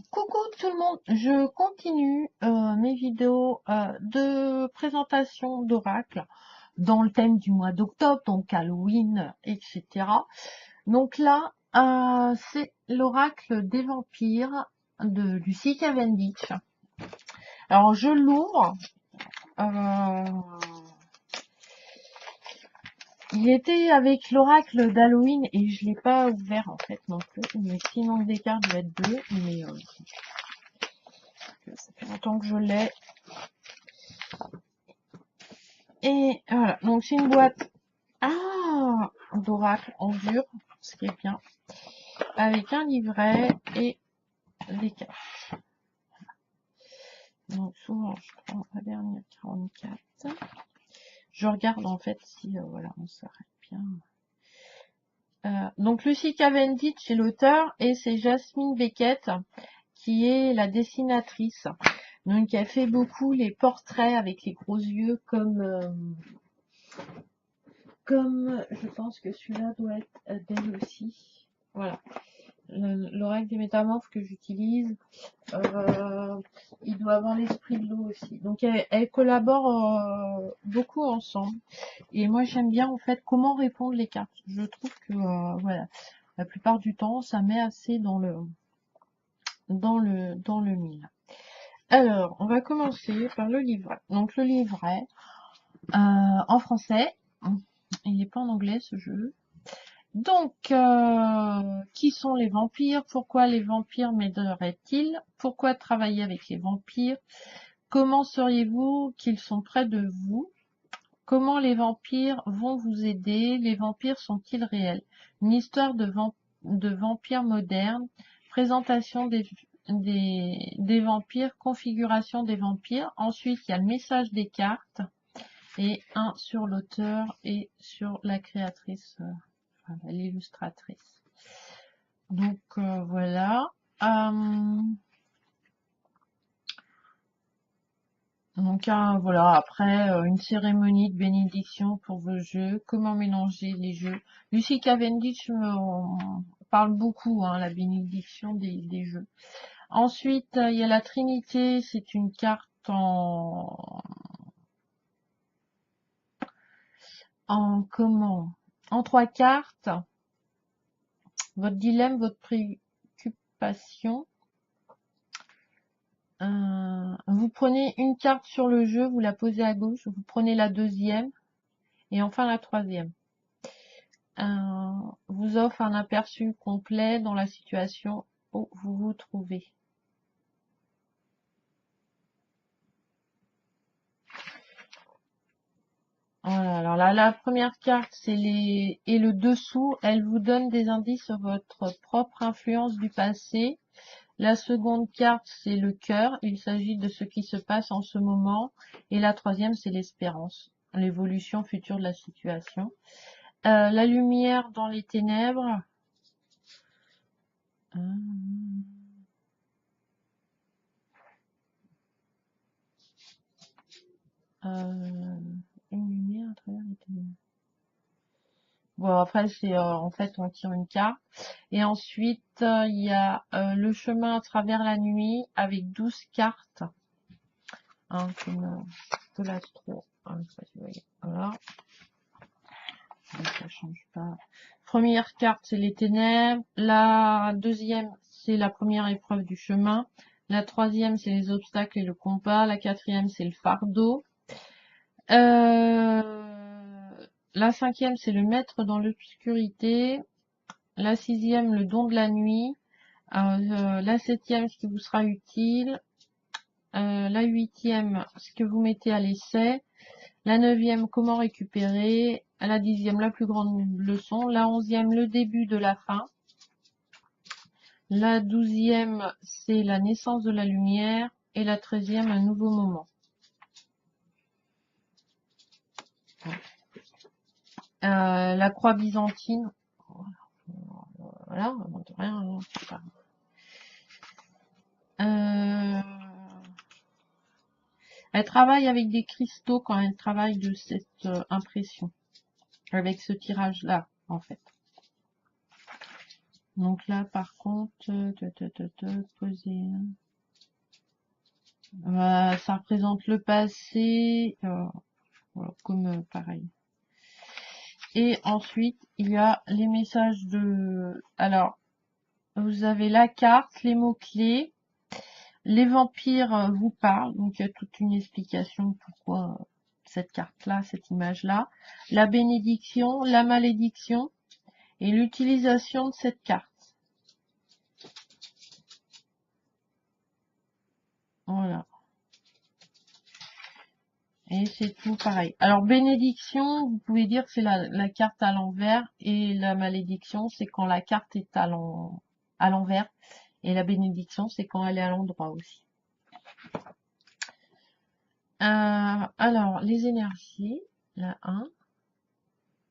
Coucou tout le monde, je continue mes vidéos de présentation d'oracle dans le thème du mois d'octobre, donc Halloween, etc. Donc là, c'est l'oracle des vampires de Lucy Cavendish. Alors je l'ouvre. Il était avec l'oracle d'Halloween et je l'ai pas ouvert en fait non plus, mais sinon des cartes doivent être bleues, mais ça fait longtemps que je l'ai. Et voilà, donc c'est une boîte d'oracle en dur, ce qui est bien, avec un livret et des cartes. Donc souvent je prends la dernière 44. Je regarde en fait si voilà, on s'arrête bien. Donc Lucy Cavendish c'est l'auteur et c'est Jasmine Beckett qui est la dessinatrice. Donc elle fait beaucoup les portraits avec les gros yeux comme je pense que celui-là doit être d'elle aussi. Voilà. L'oracle des métamorphes que j'utilise, il doit avoir l'esprit de l'eau aussi. Donc elles collaborent beaucoup ensemble. Et moi j'aime bien en fait comment répondre les cartes. Je trouve que voilà, la plupart du temps ça met assez dans le mille. Alors on va commencer par le livret. Donc le livret en français, il n'est pas en anglais ce jeu. Donc, qui sont les vampires? Pourquoi les vampires m'aideraient-ils? Pourquoi travailler avec les vampires? Comment sauriez-vous qu'ils sont près de vous? Comment les vampires vont vous aider? Les vampires sont-ils réels? Une histoire de vampires modernes, présentation des vampires, configuration des vampires. Ensuite, il y a le message des cartes et un sur l'auteur et sur la créatrice. L'illustratrice. Donc voilà. Donc voilà, après une cérémonie de bénédiction pour vos jeux. Comment mélanger les jeux? Lucy Cavendish parle beaucoup, la bénédiction des jeux. Ensuite, il y a la Trinité, c'est une carte en comment? En 3 cartes. Votre dilemme, votre préoccupation. Vous prenez une carte sur le jeu, vous la posez à gauche, vous prenez la deuxième et enfin la troisième. Vous offre un aperçu complet dans la situation où vous vous trouvez. Voilà, alors là, la première carte, c'est et le dessous, elle vous donne des indices sur votre propre influence du passé. La seconde carte, c'est le cœur. Il s'agit de ce qui se passe en ce moment. Et la troisième, c'est l'espérance, l'évolution future de la situation. La lumière dans les ténèbres. Une lumière à travers les ténèbres. Bon, après, c'est en fait, on tire une carte. Et ensuite, il y a le chemin à travers la nuit avec 12 cartes. Comme de l'astro. Voilà. Ça change pas. Première carte, c'est les ténèbres. La deuxième, c'est la première épreuve du chemin. La troisième, c'est les obstacles et le combat. La quatrième, c'est le fardeau. La cinquième, c'est le maître dans l'obscurité. La sixième, le don de la nuit. La septième, ce qui vous sera utile. La huitième, ce que vous mettez à l'essai. La neuvième, comment récupérer. La dixième, la plus grande leçon. La onzième, le début de la fin. La douzième, c'est la naissance de la lumière. Et la treizième, un nouveau moment. La croix byzantine. Voilà, on montre rien. Elle travaille avec des cristaux quand elle travaille de cette impression. Avec ce tirage-là, en fait. Donc là, par contre, poser. Ça représente le passé, voilà, comme pareil. Et ensuite, il y a les messages de... Alors, vous avez la carte, les mots-clés. Les vampires vous parlent, donc il y a toute une explication pourquoi cette carte-là, cette image-là. La bénédiction, la malédiction et l'utilisation de cette carte. Voilà. Et c'est tout pareil. Alors, bénédiction, vous pouvez dire que c'est la carte à l'envers. Et la malédiction, c'est quand la carte est à l'envers. Et la bénédiction, c'est quand elle est à l'endroit aussi. Alors, les énergies. La 1.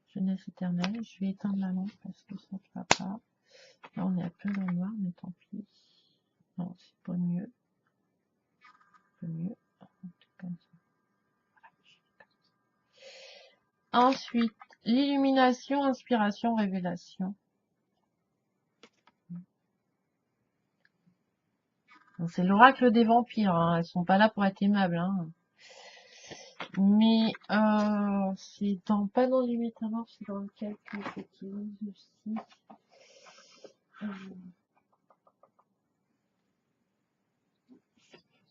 Jeunesse éternelle. Je vais éteindre la lampe parce que ça ne va pas. Là, on est un peu dans le noir, mais tant pis. Non, c'est pas mieux. Pas mieux. Comme ça. Ensuite, l'illumination, inspiration, révélation. C'est l'oracle des vampires, hein. Elles sont pas là pour être aimables, hein. Mais c'est pas dans les métamorphes, c'est dans le calcul qu'ils utilisent aussi.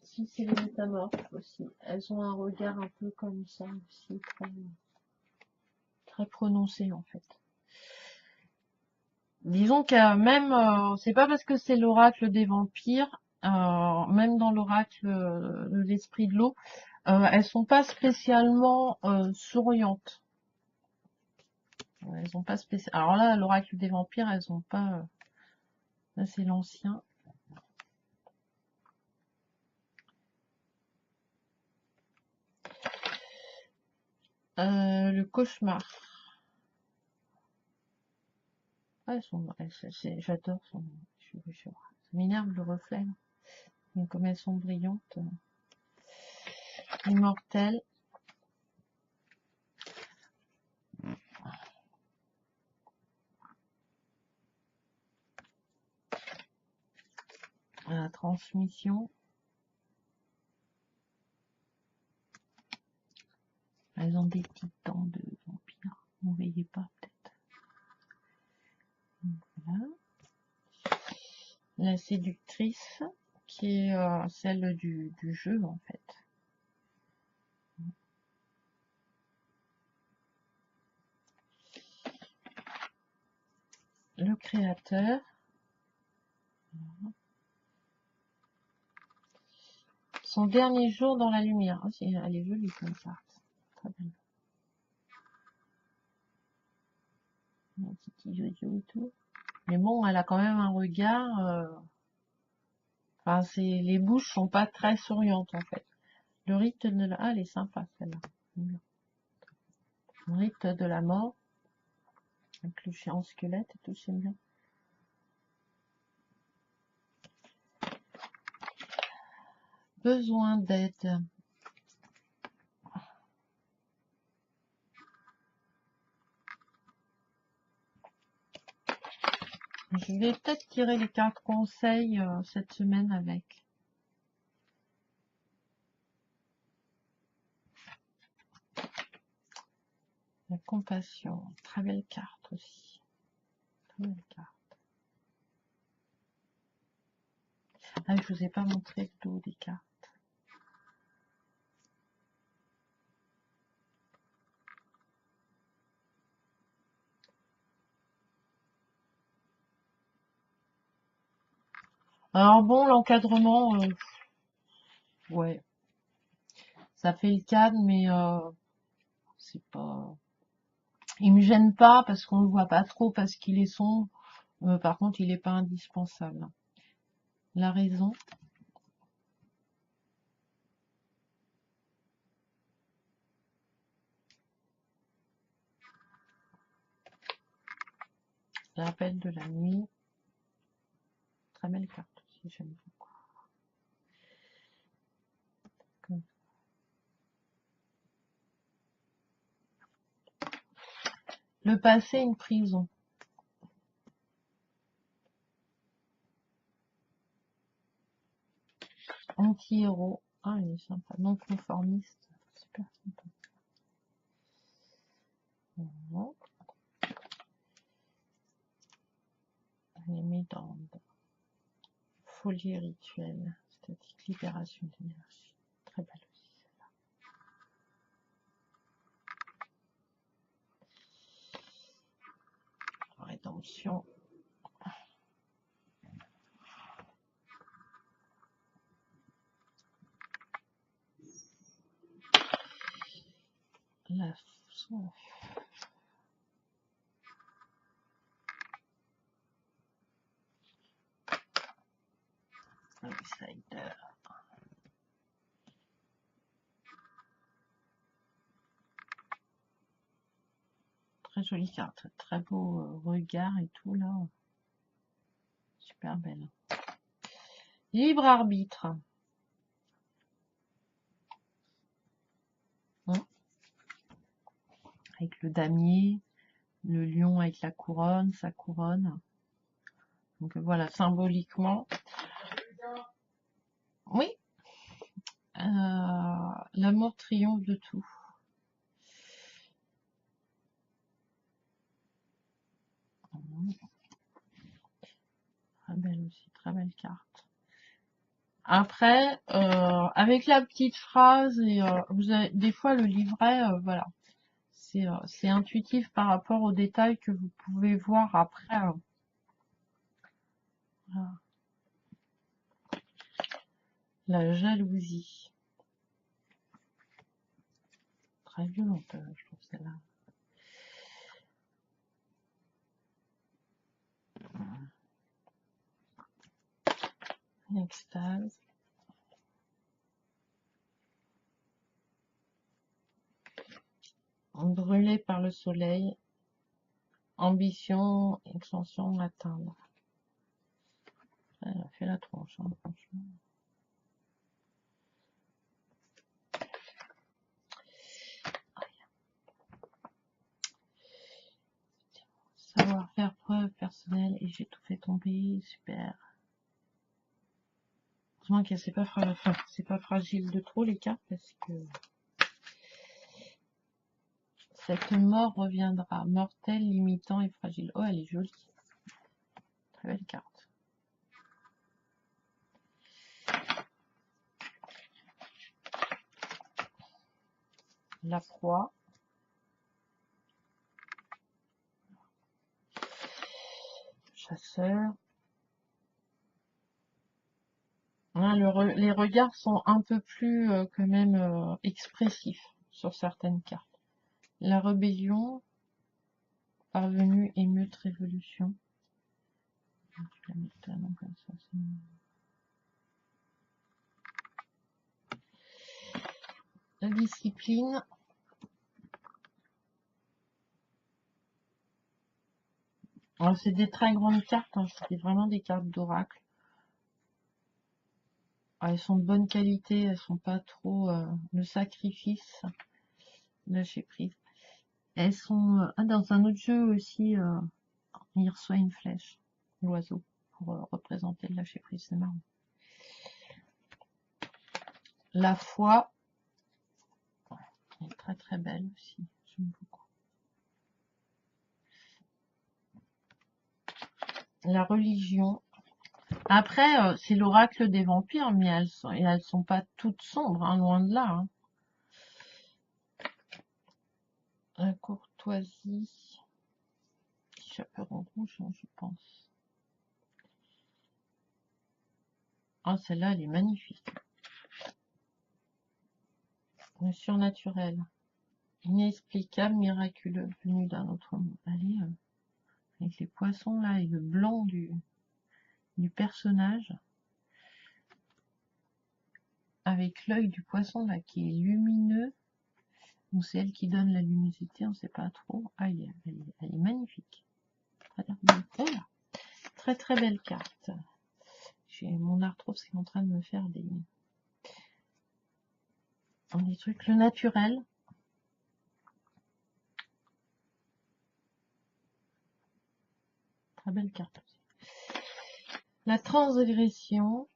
Si c'est les métamorphes aussi, elles ont un regard un peu comme ça aussi, très prononcé en fait. Disons que même, c'est pas parce que c'est l'oracle des vampires, même dans l'oracle de l'esprit de l'eau, elles sont pas spécialement souriantes. Elles ont pas spécial. Alors là, l'oracle des vampires, elles ont pas. Là, c'est l'ancien. Le cauchemar. Ah, j'adore son. Ça m'énerve le reflet. Donc, comme elles sont brillantes. Immortelles. La transmission. Elles ont des petites dents de vampire. Vous ne voyez pas peut-être. Voilà. La séductrice, qui est celle du jeu en fait. Le créateur. Son dernier jour dans la lumière. Oh, elle est jolie comme ça. Très bien. Un petit jojo et tout. Mais bon, elle a quand même un regard. Enfin, les bouches sont pas très souriantes en fait. Le rite de la... Ah, elle est sympa celle-là. Le rite de la mort. Avec le chien en squelette et tout, c'est bien. Besoin d'aide. Je vais peut-être tirer les cartes conseils cette semaine avec. La compassion. Très belle carte aussi. Très belle carte. Ah, je vous ai pas montré le dos des cartes. Alors bon, l'encadrement, ouais, ça fait le cadre, mais c'est pas... Il me gêne pas parce qu'on le voit pas trop, parce qu'il est sombre. Par contre, il est pas indispensable. La raison. L'appel de la nuit. Très belle carte aussi, j'aime beaucoup. Le passé, une prison. anti-héros. Ah, il est sympa. Non conformiste. Super sympa. Voilà. Les médandes. Folie rituelle. Statique, libération d'énergie. Très belle aussi celle-là. Rédemption. La soif. Outsider. Très jolie carte, très beau regard et tout là. Super belle. Libre arbitre. Avec le damier, le lion avec la couronne, sa couronne. Donc voilà, symboliquement. Oui. L'amour triomphe de tout. Très belle aussi, très belle carte. Après, avec la petite phrase, et vous avez, des fois le livret, voilà, c'est intuitif par rapport aux détails que vous pouvez voir après. Voilà. La jalousie. Très violente, je trouve celle-là. Extase. Brûlé par le soleil. Ambition, extension, atteindre. Elle a fait la tronche, hein, franchement. Savoir faire preuve personnelle et j'ai tout fait tomber, super. Heureusement que c'est pas fragile de trop les cartes parce que cette mort reviendra, mortel, limitant et fragile. Oh, elle est jolie. Très belle carte. La proie. Chasseur. Hein, les regards sont un peu plus quand même expressifs sur certaines cartes. La rébellion, parvenue, émeute, révolution. Je vais la mettre là, non, comme ça, la discipline. C'est des très grandes cartes, hein, c'est vraiment des cartes d'oracle. Elles sont de bonne qualité, elles sont pas trop le sacrifice, lâcher prise. Elles sont dans un autre jeu aussi, il reçoit une flèche, l'oiseau, pour représenter le lâcher prise, c'est marrant. La foi, elle est très très belle aussi, j'aime beaucoup. La religion. Après, c'est l'oracle des vampires, mais elles sont pas toutes sombres, hein, loin de là. Hein. La courtoisie. Chaperon rouge, hein, je pense. Ah, celle-là, elle est magnifique. Le surnaturel. Inexplicable, miraculeux, venu d'un autre monde. Allez, avec les poissons là et le blanc du personnage. Avec l'œil du poisson là qui est lumineux. Ou c'est elle qui donne la luminosité, on ne sait pas trop. Ah, elle est magnifique. Voilà. Très très belle carte. Mon arthrose qui est en train de me faire des trucs. Le naturel. Très belle carte aussi. La transgression.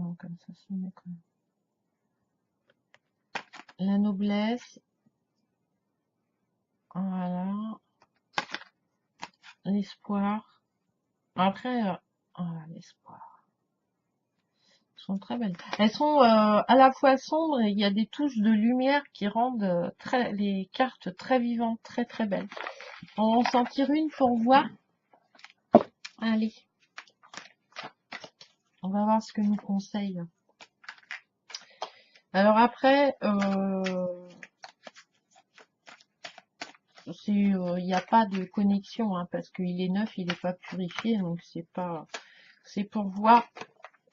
Non, comme ça, c'est mieux quand même. La noblesse. Voilà. L'espoir. Après, l'espoir. Elles sont très belles. Elles sont à la fois sombres et il y a des touches de lumière qui rendent les cartes très vivantes, très très belles. On va en sortir une pour voir. Allez. On va voir ce que nous conseille. Alors après, il n'y a pas de connexion, hein, parce qu'il est neuf, il n'est pas purifié, donc c'est pour voir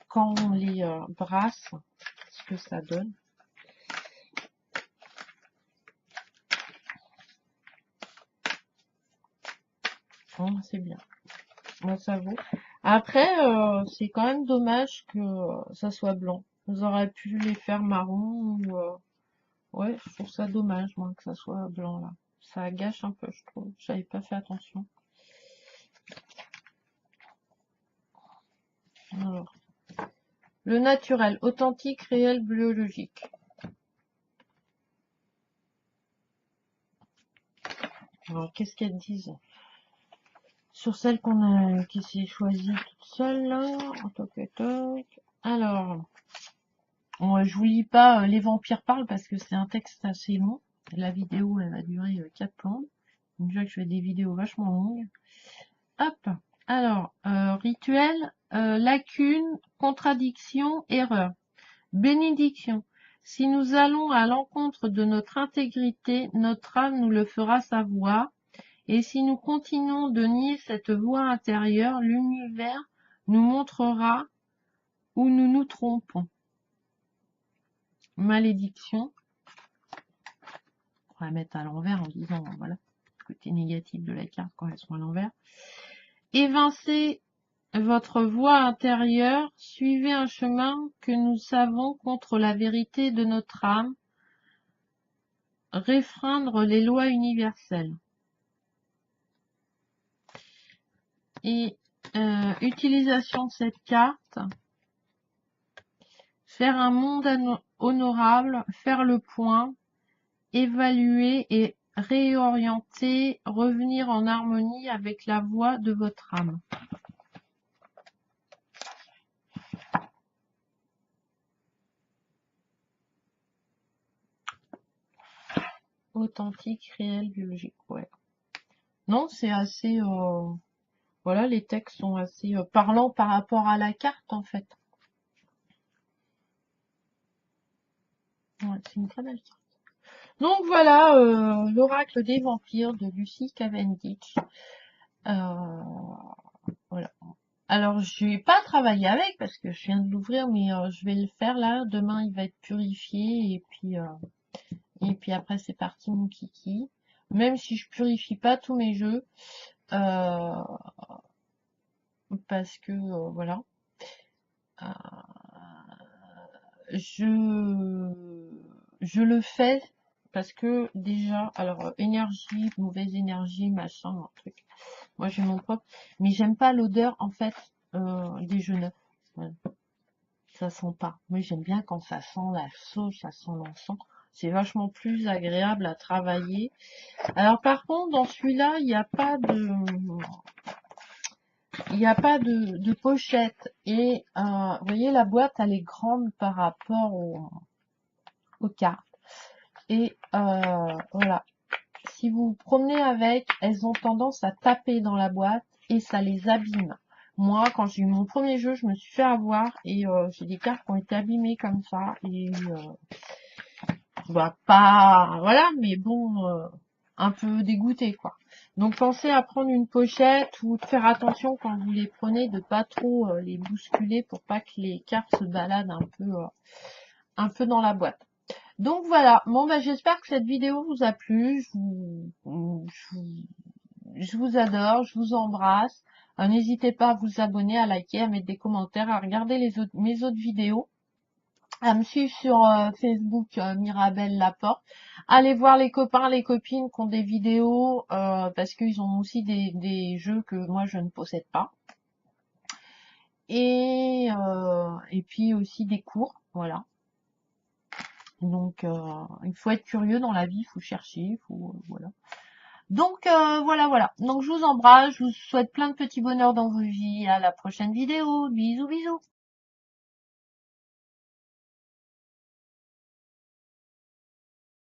quand on les brasse, ce que ça donne. Bon, c'est bien. Moi, ça vaut. Après, c'est quand même dommage que ça soit blanc. Vous aurez pu les faire marron ou ouais, je trouve ça dommage, moi, que ça soit blanc là. Ça gâche un peu, je trouve. J'avais pas fait attention. Alors, le naturel, authentique, réel, biologique. Alors, qu'est-ce qu'elles disent sur celle qui s'est choisie toute seule là? Alors, bon, je vous lis pas Les vampires parlent parce que c'est un texte assez long. La vidéo, elle va durer 4 plombes. Déjà que je fais des vidéos vachement longues. Hop. Alors, rituel, lacune, contradiction, erreur. Bénédiction. Si nous allons à l'encontre de notre intégrité, notre âme nous le fera savoir. Et si nous continuons de nier cette voix intérieure, l'univers nous montrera où nous nous trompons. Malédiction. On va mettre à l'envers en disant, voilà, le côté négatif de la carte quand elles sont à l'envers. Évincez votre voix intérieure, suivez un chemin que nous savons contre la vérité de notre âme, réfreindre les lois universelles. Et utilisation de cette carte, faire un monde honorable, faire le point, évaluer et réorienter, revenir en harmonie avec la voix de votre âme. Authentique, réel, biologique, ouais. Non, c'est assez... voilà, les textes sont assez parlants par rapport à la carte, en fait. Ouais, c'est une très belle carte. Donc voilà, l'oracle des vampires de Lucy Cavendish. Voilà. Alors, je vais pas travailler avec parce que je viens de l'ouvrir, mais je vais le faire là. Demain, il va être purifié et puis après, c'est parti mon kiki. Même si je purifie pas tous mes jeux, parce que voilà, je le fais parce que déjà, alors énergie, mauvaise énergie, machin, un truc. Moi, j'ai mon propre, mais j'aime pas l'odeur en fait des jeux neufs. Voilà. Ça sent pas. Moi, j'aime bien quand ça sent la sauce, ça sent l'encens. C'est vachement plus agréable à travailler. Alors par contre, dans celui-là, il n'y a pas de pochette. Et vous voyez, la boîte, elle est grande par rapport aux cartes. Et voilà. Si vous vous promenez avec, elles ont tendance à taper dans la boîte et ça les abîme. Moi, quand j'ai eu mon premier jeu, je me suis fait avoir et j'ai des cartes qui ont été abîmées comme ça. Et bah, pas... Voilà, mais bon, un peu dégoûté, quoi. Donc, pensez à prendre une pochette ou de faire attention quand vous les prenez, de pas trop les bousculer pour pas que les cartes se baladent un peu dans la boîte. Donc voilà, bon bah j'espère que cette vidéo vous a plu, je vous adore, je vous embrasse. N'hésitez pas à vous abonner, à liker, à mettre des commentaires, à regarder mes autres vidéos, à me suivre sur Facebook Mirabelle Laporte. Allez voir les copains, les copines qui ont des vidéos parce qu'ils ont aussi des jeux que moi je ne possède pas. et puis aussi des cours, voilà. Donc, il faut être curieux dans la vie, il faut chercher, voilà. Donc, voilà. Donc, je vous embrasse, je vous souhaite plein de petits bonheurs dans vos vies. À la prochaine vidéo. Bisous, bisous.